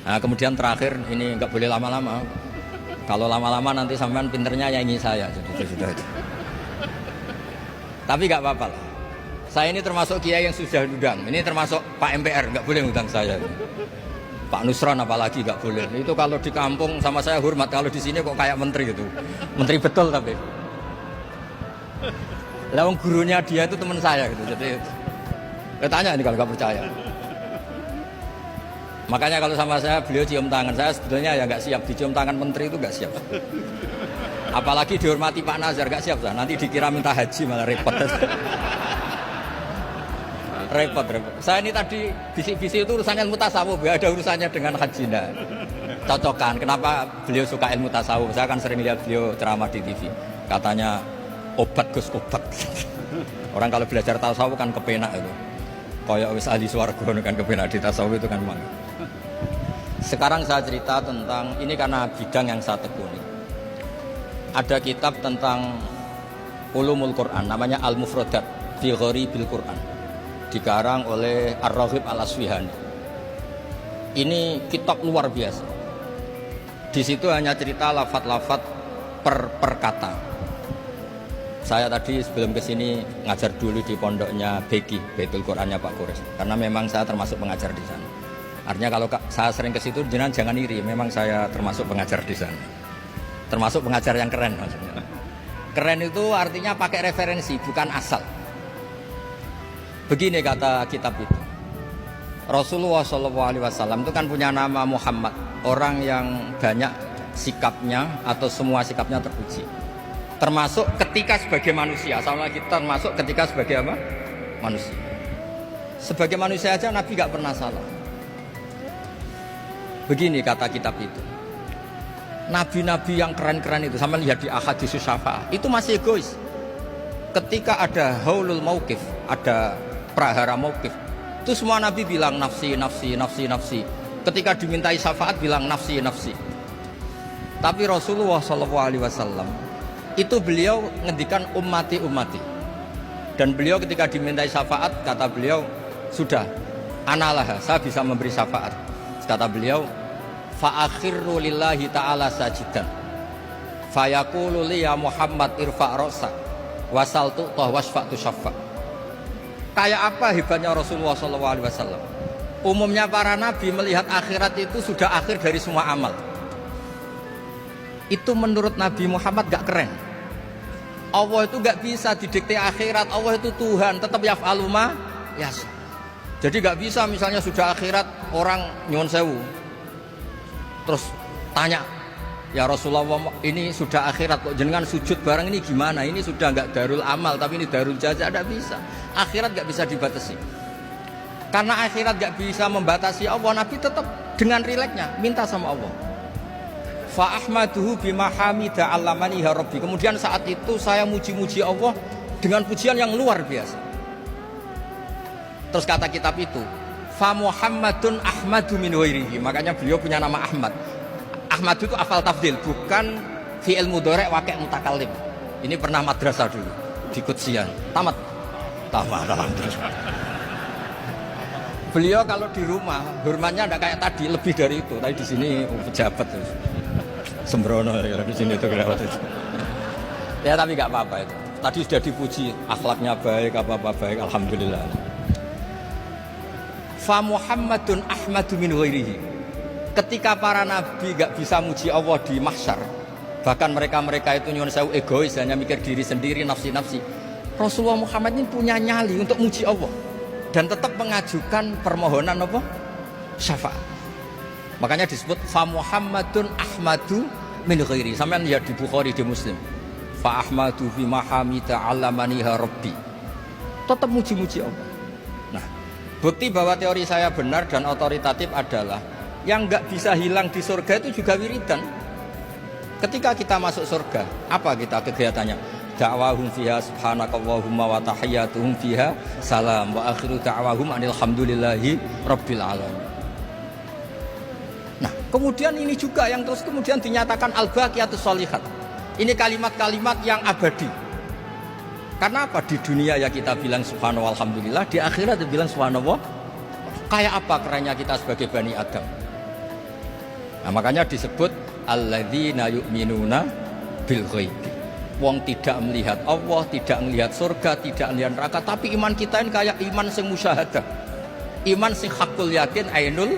Nah, kemudian terakhir ini nggak boleh lama-lama. Kalau lama-lama nanti sampean pinternya nyanyi saya. Jadi sudah. Tapi nggak apa-apa lah. Saya ini termasuk kiai yang sudah diundang. Ini termasuk Pak MPR, nggak boleh undang saya. Pak Nusron apalagi nggak boleh. Itu kalau di kampung sama saya hormat. Kalau di sini kok kayak menteri gitu. Menteri betul tapi. Lawang gurunya dia itu teman saya gitu. Jadi tanya ini kalau nggak percaya. Makanya kalau sama saya beliau cium tangan, saya sebetulnya ya nggak siap dicium tangan menteri itu nggak siap. Apalagi dihormati Pak Nazar nggak siap, nanti dikira minta haji malah repot. repot. Saya ini tadi bisik-bisik itu urusannya ilmu tasawuf, gak ada urusannya dengan haji. Nah, cocokan. Kenapa beliau suka ilmu tasawuf? Saya kan sering lihat beliau ceramah di TV. Katanya obat Gus obat. Orang kalau belajar tasawuf kan kepenak itu. Kayak wis ahli swarga kan kepenak di tasawuf itu kan memang. Sekarang saya cerita tentang ini karena bidang yang saya tekuni. Ada kitab tentang ulumul Quran namanya Al-Mufradat fi Gharibil Quran. Dikarang oleh Ar-Raghib Al-Asfihani. Ini kitab luar biasa. Di situ hanya cerita lafaz-lafaz per kata. Saya tadi sebelum kesini ngajar dulu di pondoknya Beki, Baitul Qurannya Pak Kures. Karena memang saya termasuk pengajar di sana. Artinya kalau saya sering ke situ jangan iri, memang saya termasuk pengajar di sana. Termasuk pengajar yang keren maksudnya. Keren itu artinya pakai referensi, bukan asal. Begini kata kitab itu. Rasulullah SAW itu kan punya nama Muhammad, orang yang banyak sikapnya atau semua sikapnya terpuji. Termasuk ketika sebagai manusia, sama kita termasuk ketika sebagai apa? Manusia. Sebagai manusia aja Nabi gak pernah salah. Begini kata kitab itu. Nabi-nabi yang keren-keren itu, sama lihat di Ahaditsus Syafa'ah, itu masih egois. Ketika ada haulul mauqif, ada prahara mauqif, itu semua Nabi bilang nafsi, nafsi, nafsi, nafsi. Ketika dimintai syafaat bilang nafsi, nafsi. Tapi Rasulullah SAW itu beliau ngendikan ummati, ummati. Dan beliau ketika dimintai syafaat, kata beliau, sudah, analah, saya bisa memberi syafaat. Kata beliau, fa'akhirru lillahi ta'ala sajidan fayaqulu li ya Muhammad irfa' ra'sa wasaltu toh wasfa'tu syafa'. Kayak apa hebatnya Rasulullah SAW? Umumnya para nabi melihat akhirat itu sudah akhir dari semua amal. Itu menurut Nabi Muhammad gak keren. Allah itu gak bisa didikte akhirat. Allah itu Tuhan, tetap yaf'alu ma yasha. Jadi gak bisa misalnya sudah akhirat orang nyuwun sewu terus tanya, ya Rasulullah ini sudah akhirat kok jenengan sujud bareng ini gimana? Ini sudah nggak darul amal tapi ini darul jaza. Tidak bisa. Akhirat nggak bisa dibatasi. Karena akhirat nggak bisa membatasi Allah, Nabi tetap dengan rileksnya minta sama Allah. Fa ahmaduhu bima hamida 'allamani ya rabbi. Kemudian saat itu saya muji-muji Allah dengan pujian yang luar biasa. Terus kata kitab itu, fa Muhammadun Ahmadu min ghairihi. Makanya beliau punya nama Ahmad. Ahmad itu afal tafdil, bukan fi'il mudhari' waqi' mutakallim. Ini pernah madrasah dulu di Kutsian. Tamat. Alhamdulillah. Beliau kalau di rumah hormatnya tidak kayak tadi, lebih dari itu. Tadi di sini pejabat terus. Sembrono ya di sini itu kenapa itu. Ya tapi enggak apa-apa itu. Tadi sudah dipuji, akhlaknya baik, apa-apa baik, alhamdulillah. Fa Muhammadun Ahmadu min ghairihi. Ketika para nabi gak bisa muji Allah di mahsyar, bahkan mereka itu nyuwun sewu egois, hanya mikir diri sendiri, nafsi-nafsi. Rasulullah Muhammad ini punya nyali untuk muji Allah dan tetap mengajukan permohonan apa? Syafaat. Makanya disebut fa Muhammadun Ahmadu min ghairihi. Sampeyan lihat di Bukhari, di Muslim. Fa Ahmadu fi mahamida 'allamaniha rabbi. Tetap muji-muji Allah. Bukti bahwa teori saya benar dan otoritatif adalah yang nggak bisa hilang di surga itu juga wiridan. Ketika kita masuk surga, apa kita kegiatannya? Da'wahum fiha subhanakallahumma wa tahiyyatuhum fiha salam wa akhiru da'wahum alhamdulillahi rabbil alamin. Nah, kemudian ini juga yang terus kemudian dinyatakan al-baqiyatus sholihat. Ini kalimat-kalimat yang abadi. Karena apa? Di dunia ya kita bilang subhanallah alhamdulillah, di akhirat bilang subhanallah. Kayak apa kerennya kita sebagai Bani Adam? Nah, makanya disebut alladzina yu'minuna bil ghaibi. Wong tidak melihat Allah, tidak melihat surga, tidak melihat neraka, tapi iman kita ini kayak iman sing musyahadah. Iman sing hakul yakin ainul